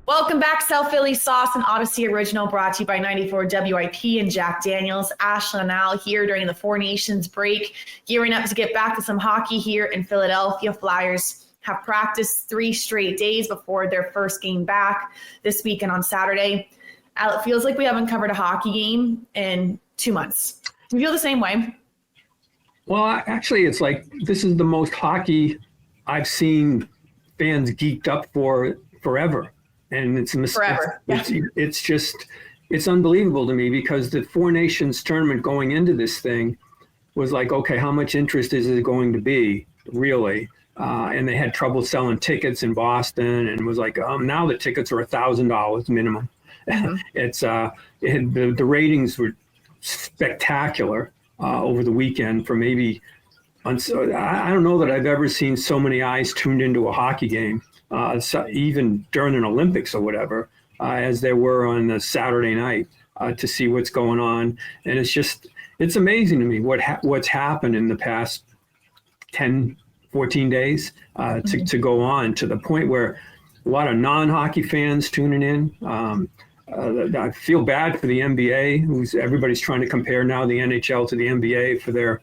Welcome back, South Philly Sauce, an Audacy original brought to you by 94 WIP and Jack Daniels. Ashlyn and Al here during the Four Nations break, gearing up to get back to some hockey here in Philadelphia. Flyers have practiced 3 straight days before their first game back this weekend on Saturday. Al, it feels like we haven't covered a hockey game in 2 months. Do you feel the same way? Well, actually, it's like this is the most hockey I've seen fans geeked up for forever. And it's forever. It's unbelievable to me because the Four Nations tournament going into this thing was like, okay, how much interest is it going to be really? And they had trouble selling tickets in Boston, and it was like, now the tickets are $1,000 minimum. Mm-hmm. The ratings were spectacular over the weekend for maybe. I don't know that I've ever seen so many eyes tuned into a hockey game. Even during an Olympics or whatever, as there were on the Saturday night to see what's going on. And it's amazing to me what's happened in the past 10, 14 days to go on to the point where a lot of non-hockey fans tuning in. I feel bad for the NBA, everybody's trying to compare now the NHL to the NBA for their,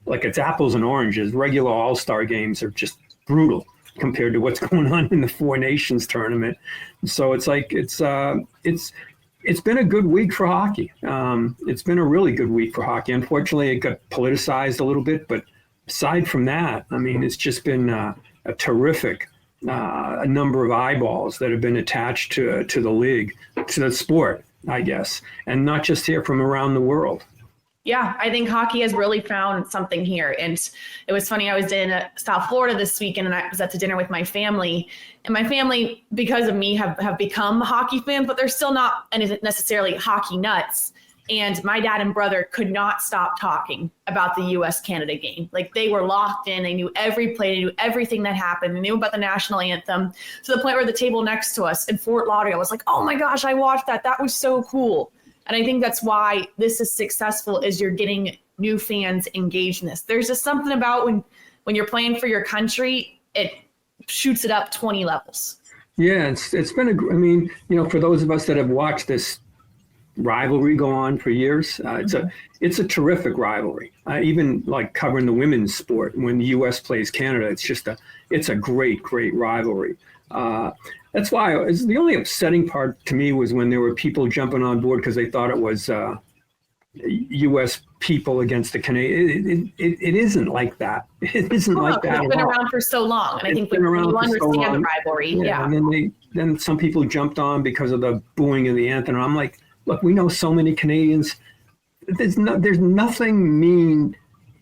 like it's apples and oranges. Regular all-star games are just brutal compared to what's going on in the Four Nations tournament. So it's like, it's been a good week for hockey. It's been a really good week for hockey. Unfortunately, it got politicized a little bit, but aside from that, I mean, it's just been a terrific number of eyeballs that have been attached to the league, to the sport, I guess, and not just here, from around the world. Yeah, I think hockey has really found something here. And it was funny, I was in South Florida this weekend and I was at dinner with my family. And my family, because of me, have become hockey fans, but they're still not necessarily hockey nuts. And my dad and brother could not stop talking about the U.S.-Canada game. Like, they were locked in. They knew every play. They knew everything that happened. They knew about the national anthem, to the point where the table next to us in Fort Lauderdale was like, oh my gosh, I watched that. That was so cool. And I think that's why this is successful, is you're getting new fans engaged in this. There's just something about when you're playing for your country, it shoots it up 20 levels. Yeah, it's been for those of us that have watched this rivalry go on for years, it's a terrific rivalry. Even like covering the women's sport when the U.S. plays Canada, it's a great rivalry. That's why the only upsetting part to me was when there were people jumping on board because they thought it was U.S. people against the Canadians. It isn't like that. It isn't like that. It's been around for so long, and I think when you understand the rivalry, yeah. And then some people jumped on because of the booing of the anthem. And I'm like, look, we know so many Canadians. There's nothing mean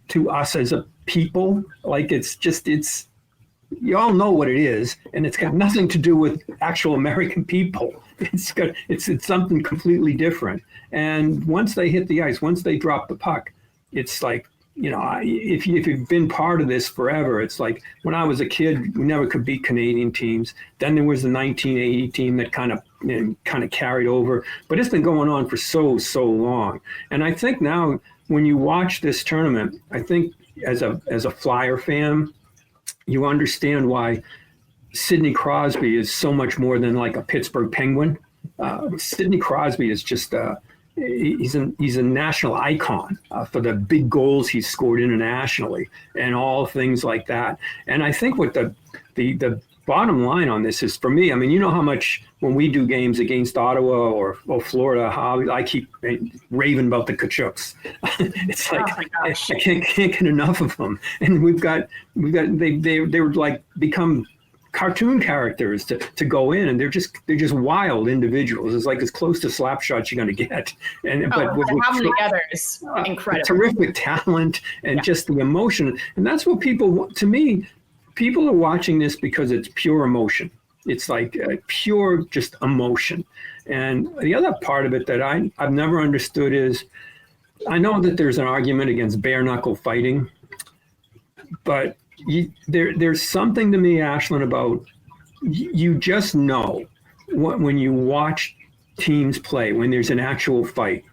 to us as a people. Like it's you all know what it is, and it's got nothing to do with actual American people. It's something completely different. And once they hit the ice, once they drop the puck, it's like, if you've been part of this forever, it's like when I was a kid, we never could beat Canadian teams. Then there was the 1980 team that kind of carried over, but it's been going on for so long. And I think now when you watch this tournament, I think as a Flyer fan, you understand why Sidney Crosby is so much more than like a Pittsburgh Penguin. Sidney Crosby is just he's a national icon for the big goals he's scored internationally and all things like that. And I think what the bottom line on this is, for me, I mean, you know how much when we do games against Ottawa or Florida, how I keep raving about the Kachucks. It's like I can't get enough of them. And they were like become cartoon characters to go in, and they're just wild individuals. It's like as close to slap shots you're going to get. But together is incredible. Terrific talent and just the emotion, and that's what people want. To me, people are watching this because it's pure emotion. It's like pure just emotion. And the other part of it that I've never understood is, I know that there's an argument against bare knuckle fighting, but there's something to me, Ashlyn, about you just know when you watch teams play, when there's an actual fight,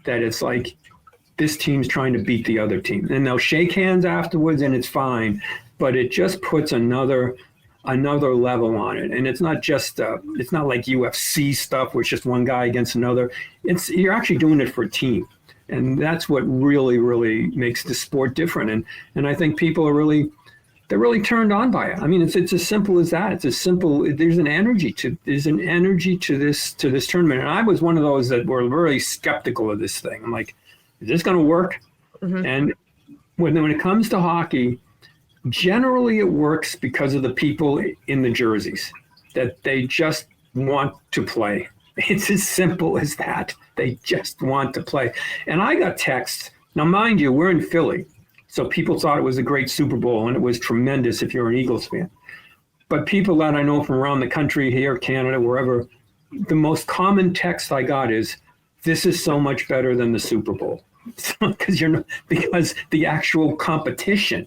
that it's like this team's trying to beat the other team. And they'll shake hands afterwards and it's fine, but it just puts another another level on it. And it's not just, it's not like UFC stuff where it's just one guy against another. You're actually doing it for a team. And that's what really, really makes the sport different. And I think people are they're really turned on by it. I mean, it's as simple as that. It's as simple. There's an energy to this tournament. And I was one of those that were really skeptical of this thing. I'm like, is this going to work? Mm-hmm. And when it comes to hockey, generally it works because of the people in the jerseys, that they just want to play. It's as simple as that. They just want to play. And I got texts. Now, mind you, we're in Philly. So people thought it was a great Super Bowl, and it was tremendous if you're an Eagles fan. But people that I know from around the country, here, Canada, wherever, the most common text I got is, this is so much better than the Super Bowl. Because the actual competition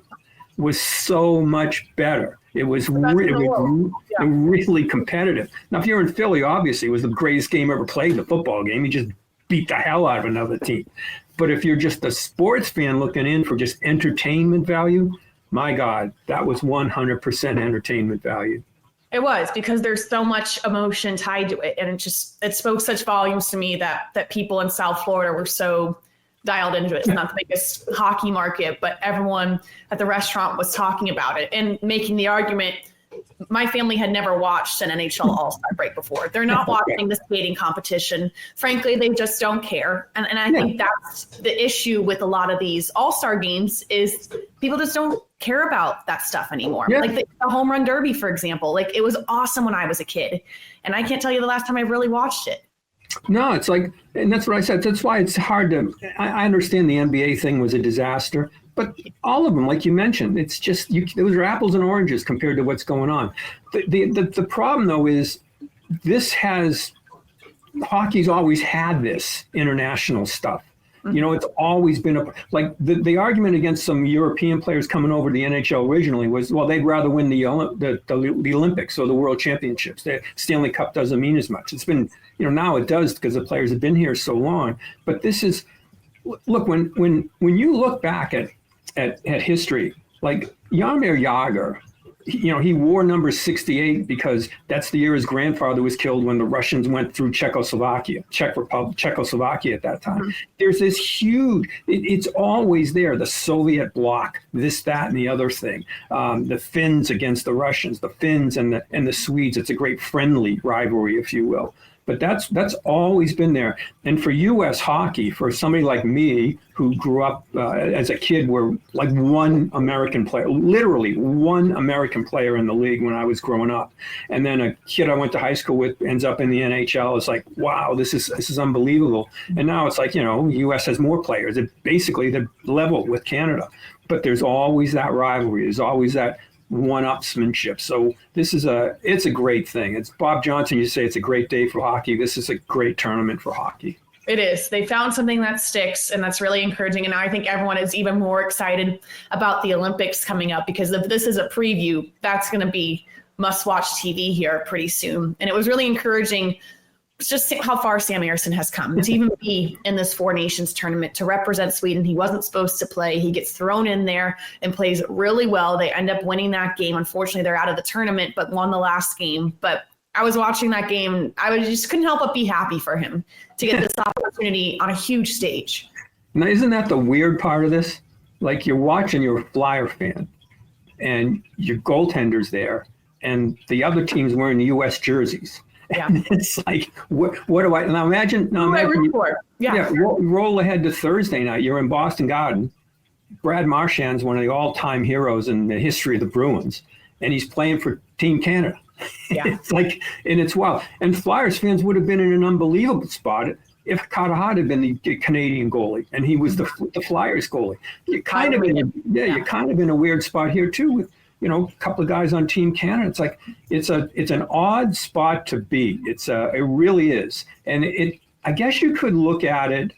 was so much better. It was really competitive. Now, if you're in Philly, obviously, it was the greatest game ever played, the football game. You just beat the hell out of another team. But if you're just a sports fan looking in for just entertainment value, my God, that was 100% entertainment value. It was, because there's so much emotion tied to it. And it spoke such volumes to me that people in South Florida were so dialed into it. It's not the biggest hockey market, but everyone at the restaurant was talking about it and making the argument. My family had never watched an NHL All-Star break before. They're not watching the skating competition. Frankly, they just don't care. And I think that's the issue with a lot of these All-Star games is people just don't care about that stuff anymore. Yeah. Like the home run derby, for example. Like, it was awesome when I was a kid. And I can't tell you the last time I really watched it. No, it's like, and that's what I said. That's why it's hard to, I understand the NBA thing was a disaster, but all of them, like you mentioned, it's just, those are apples and oranges compared to what's going on. The problem, though, is hockey's always had this international stuff. You know, it's always been like the argument against some European players coming over to the NHL originally was, well, they'd rather win the Olympics or the World Championships. The Stanley Cup doesn't mean as much. It's been, now it does because the players have been here so long. But this is, look, when you look back at history, like Jaromir Jagr, he wore number 68 because that's the year his grandfather was killed when the Russians went through Czechoslovakia at that time. Mm-hmm. There's this huge, it's always there, the Soviet bloc, this, that, and the other thing. The Finns against the Russians, the Finns and the Swedes. It's a great friendly rivalry, if you will. But that's always been there. And for U.S. hockey, for somebody like me who grew up as a kid where like one American player, literally one American player in the league when I was growing up, and then a kid I went to high school with ends up in the NHL, it's like, wow, this is unbelievable. And now it's like, U.S. has more players. They're level with Canada. But there's always that rivalry. There's always that one-upsmanship. So it's a great thing. It's Bob Johnson. You say it's a great day for hockey. This is a great tournament for hockey. It is. They found something that sticks, and that's really encouraging. And now I think everyone is even more excited about the Olympics coming up, because if this is a preview, that's going to be must-watch TV here pretty soon. And it was really encouraging just how far Sam Ersson has come to even be in this Four Nations tournament to represent Sweden. He wasn't supposed to play. He gets thrown in there and plays really well. They end up winning that game. Unfortunately, they're out of the tournament, but won the last game. But I was watching that game. I just couldn't help but be happy for him to get this opportunity on a huge stage. Now, isn't that the weird part of this? Like, you're a Flyer fan, and your goaltender's there, and the other team's wearing the U.S. jerseys. Yeah. And it's like, what do I imagine? Roll ahead to Thursday night. You're in Boston Garden. Brad Marchand's one of the all-time heroes in the history of the Bruins, and he's playing for Team Canada. Yeah. It's like, and it's wild. And Flyers fans would have been in an unbelievable spot if Carter had been the Canadian goalie and he was the Flyers goalie. You're kind of in a weird spot here too with, a couple of guys on Team Canada. It's like, it's an odd spot to be. It really is. And I guess you could look at it,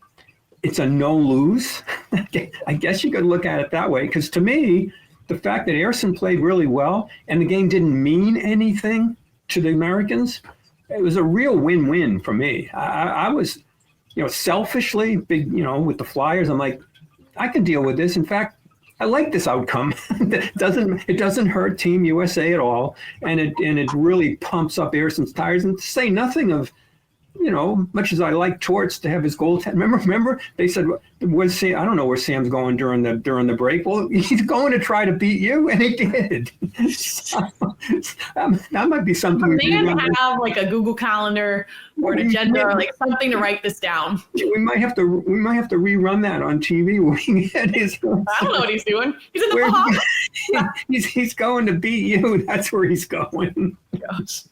it's a no lose. I guess you could look at it that way. Because to me, the fact that Ersson played really well and the game didn't mean anything to the Americans, it was a real win-win for me. I was, selfishly big, with the Flyers. I'm like, I can deal with this. In fact, I like this outcome. It doesn't hurt Team USA at all, and it really pumps up Ayrton's tires. And to say nothing of, much as I like Torts to have his goal. Remember they said, "Was Sam? I don't know where Sam's going during the break." Well, he's going to try to beat you, and he did. So, that might be something. They have like a Google Calendar or an agenda or like something to write this down. We might have to rerun that on TV. I don't know what he's doing. He's in the Bahamas. He's going to beat you. That's where he's going. Gosh,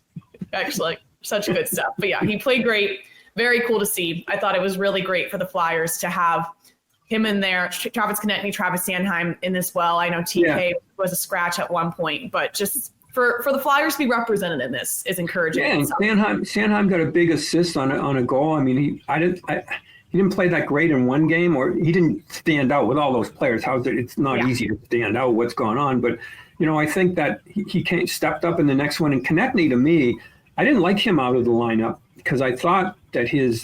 excellent. Such good stuff. But yeah, he played great. Very cool to see. I thought it was really great for the Flyers to have him in there. Travis Konechny, Travis Sanheim in this well. I know TK was a scratch at one point, but just for the Flyers to be represented in this is encouraging. Yeah, and Sanheim got a big assist on a goal. I mean, he didn't play that great in one game, or he didn't stand out with all those players. It's not easy to stand out what's going on, but I think that he stepped up in the next one. And Konechny, to me, I didn't like him out of the lineup because I thought that his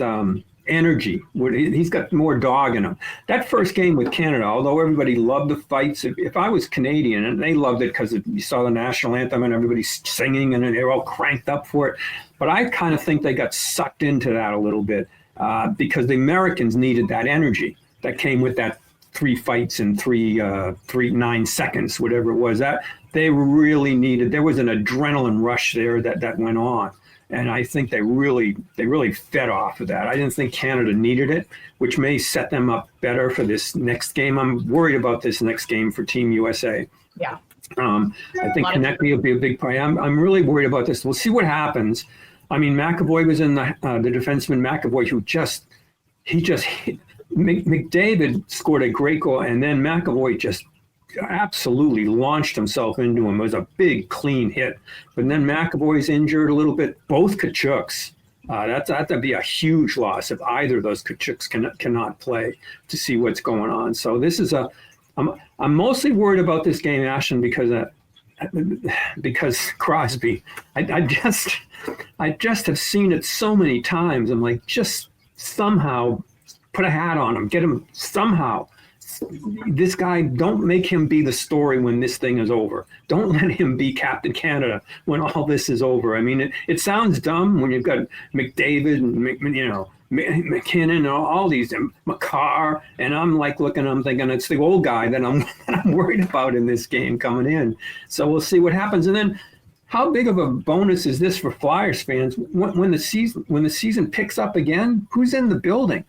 energy, he's got more dog in him. That first game with Canada, although everybody loved the fights, if I was Canadian, and they loved it because you saw the national anthem and everybody's singing and they're all cranked up for it. But I kind of think they got sucked into that a little bit because the Americans needed that energy that came with that 3 fights in 9 seconds, whatever it was. That they really needed. There was an adrenaline rush there that went on, and I think they really fed off of that. I didn't think Canada needed it, which may set them up better for this next game. I'm worried about this next game for Team USA. Yeah. I think Konechny will be a big part. I'm really worried about this. We'll see what happens. I mean, McAvoy was in the defenseman McAvoy who just hit. McDavid scored a great goal, and then McAvoy just absolutely launched himself into him. It was a big, clean hit. But then McAvoy's injured a little bit. Both Kachuks. That'd be a huge loss if either of those Kachuks cannot play to see what's going on. So this is I'm mostly worried about this game, Ashlyn, because Crosby. I just have seen it so many times. I'm like, just somehow put a hat on him, get him somehow. This guy, don't make him be the story when this thing is over. Don't let him be Captain Canada when all this is over. I mean, it sounds dumb when you've got McDavid and McKinnon and all these, and McCarr, and I'm thinking it's the old guy that I'm worried about in this game coming in. So we'll see what happens. And then, how big of a bonus is this for Flyers fans when the season picks up again? Who's in the building?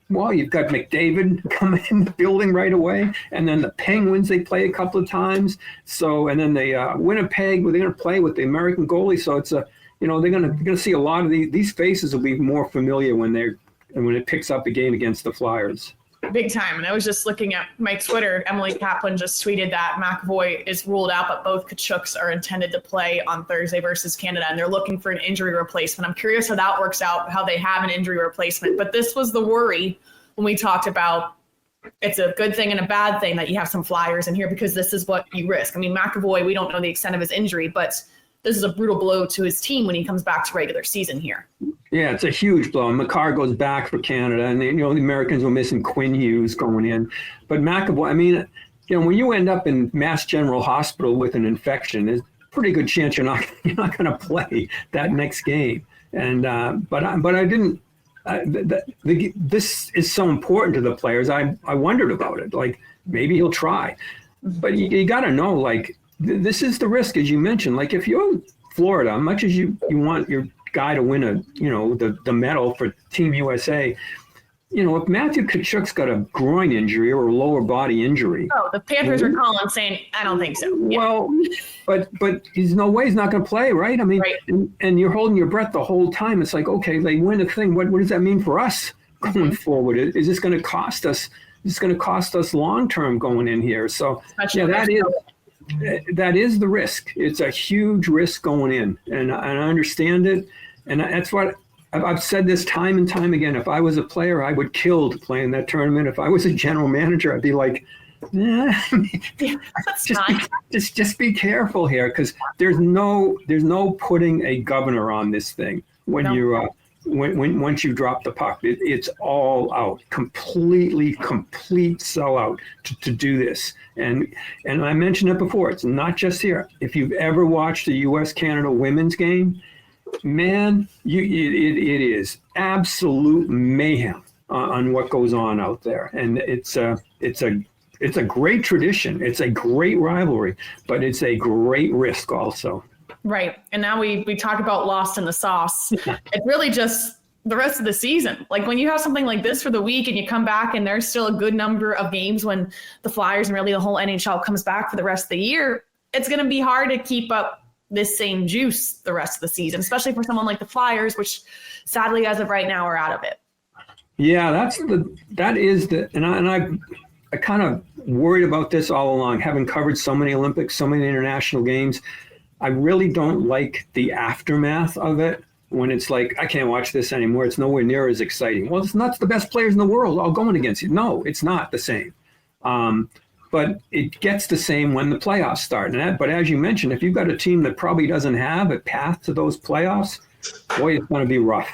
Well, you've got McDavid coming in the building right away, and then the Penguins, they play a couple of times. So, and then Winnipeg, they're going to play with the American goalie. So it's they're going to see a lot of these faces will be more familiar when it picks up a game against the Flyers. Big time. And I was just looking at my Twitter. Emily Kaplan just tweeted that McAvoy is ruled out, but both Kachuks are intended to play on Thursday versus Canada, and they're looking for an injury replacement. I'm curious how that works out, how they have an injury replacement. But this was the worry when we talked about it's a good thing and a bad thing that you have some Flyers in here because this is what you risk. I mean, McAvoy, we don't know the extent of his injury, but this is a brutal blow to his team when he comes back to regular season here. Yeah, it's a huge blow. And McCarr goes back for Canada, and the Americans were missing Quinn Hughes going in. But McAvoy, I mean, when you end up in Mass General Hospital with an infection, there's a pretty good chance you're not going to play that next game. And but I didn't. This is so important to the players. I wondered about it. Like maybe he'll try, but you got to know like. This is the risk, as you mentioned. Like if you're Florida, much as you want your guy to win the medal for Team USA, if Matthew Tkachuk's got a groin injury or a lower body injury. Oh, the Panthers are calling saying, I don't think so. Yeah. Well, but there's no way he's not going to play, right? I mean, right. And you're holding your breath the whole time. It's like, okay, they win a thing. What does that mean for us going forward? Is this going to cost us? Is this going to cost us long term going in here? So that is the risk. It's a huge risk going in, and I understand it. And that's what I've said this time and time again. If I was a player, I would kill to play in that tournament. If I was a general manager, I'd be like, just be careful here, because there's no putting a governor on this thing when once you drop the puck. It's all out, complete sellout to do this. And I mentioned it before, it's not just here. If you've ever watched a U.S.-Canada women's game, man, it is absolute mayhem on what goes on out there. And it's a great tradition. It's a great rivalry, but it's a great risk also. Right. And now we talk about lost in the sauce. It's really just the rest of the season. Like when you have something like this for the week and you come back and there's still a good number of games when the Flyers and really the whole NHL comes back for the rest of the year, it's going to be hard to keep up this same juice the rest of the season, especially for someone like the Flyers, which sadly as of right now are out of it. Yeah, I kind of worried about this all along, having covered so many Olympics, so many international games. I really don't like the aftermath of it when it's like, I can't watch this anymore. It's nowhere near as exciting. Well, it's not the best players in the world all going against you. No, it's not the same. But it gets the same when the playoffs start. But as you mentioned, if you've got a team that probably doesn't have a path to those playoffs, boy, it's going to be rough.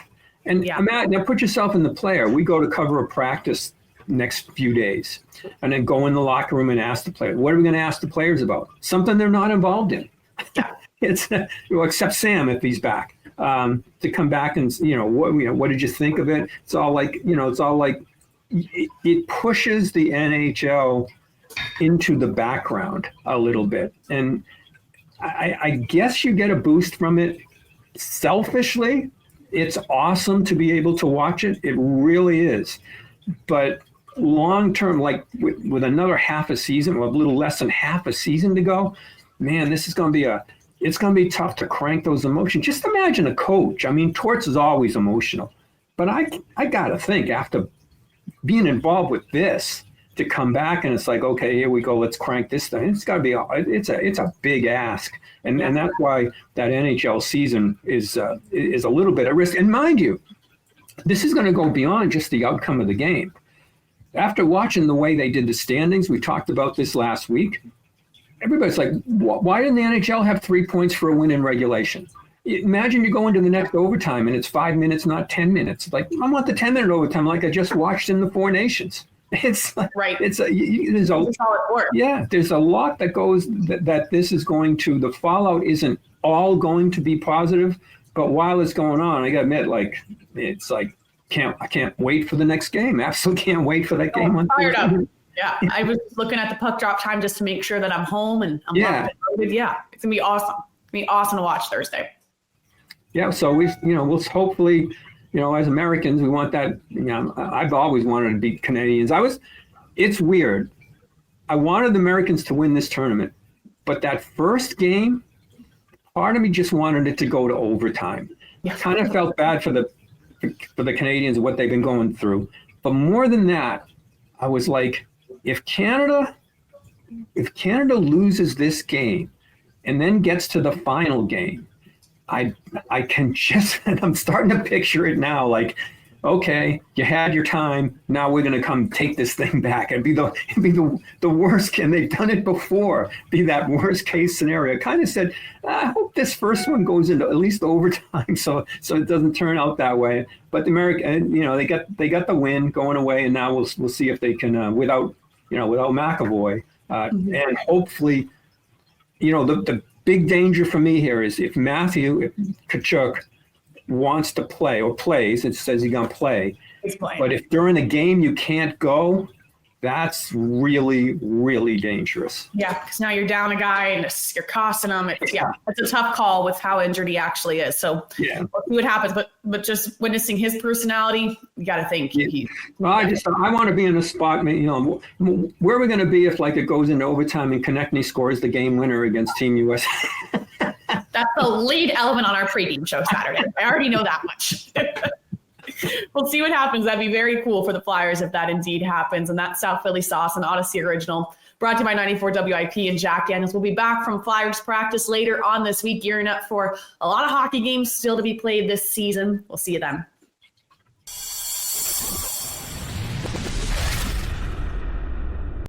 And Imagine, now put yourself in the player. We go to cover a practice next few days and then go in the locker room and ask the players, what are we going to ask the players about? Something they're not involved in. It's except Sam if he's back to come back and what did you think of it? It's all like it pushes the NHL into the background a little bit, and I guess you get a boost from it. Selfishly, it's awesome to be able to watch it. It really is, but long term, like with another half a season, or a little less than half a season to go, man, this is going to be it's going to be tough to crank those emotions. Just imagine a coach. I mean, Torts is always emotional, but I got to think after being involved with this to come back and it's like, okay, here we go. Let's crank this thing. It's got to be, it's a big ask. And that's why that NHL season is a little bit at risk. And mind you, this is going to go beyond just the outcome of the game. After watching the way they did the standings, we talked about this last week. Everybody's like, why didn't the NHL have 3 points for a win in regulation? Imagine you go into the next overtime and it's 5 minutes, not 10 minutes. Like, I want the 10-minute overtime like I just watched in the Four Nations. It's right. There's a lot that goes that this is going to, the fallout isn't all going to be positive, but while it's going on, I got to admit, like, it's like, I can't wait for the next game. Absolutely can't wait for that game. I'm fired up. Yeah, I was looking at the puck drop time just to make sure that I'm home and I'm loaded. Yeah, it's gonna be awesome. It's gonna be awesome to watch Thursday. Yeah, so we'll hopefully, as Americans, we want that. I've always wanted to beat Canadians. It's weird. I wanted the Americans to win this tournament, but that first game, part of me just wanted it to go to overtime. I kind of felt bad for the Canadians and what they've been going through. But more than that, I was like, if Canada loses this game and then gets to the final game, I can just, and I'm starting to picture it now, like, okay, you had your time. Now we're going to come take this thing back. It'd be the worst, and they've done it before, be that worst case scenario. I kind of said, I hope this first one goes into at least overtime, so it doesn't turn out that way. But the American, they got the win going away, and now we'll see if they can without McAvoy, and hopefully, the big danger for me here is if Matthew Tkachuk wants to play or plays, it says he's going to play. He's playing. But if during the game you can't go, that's really, really dangerous. Yeah, because now you're down a guy and you're costing him. It's a tough call with how injured he actually is. So we'll see what happens. But just witnessing his personality, you got to think. Well, I want to be in a spot. Where are we going to be if it goes into overtime and Konechny scores the game winner against Team USA? That's the lead element on our pregame show Saturday. I already know that much. We'll see what happens. That'd be very cool for the Flyers if that indeed happens. And that's South Philly Sauce, an Audacy original, brought to you by 94 WIP and Jack Daniels. We'll be back from Flyers practice later on this week, gearing up for a lot of hockey games still to be played this season. We'll see you then.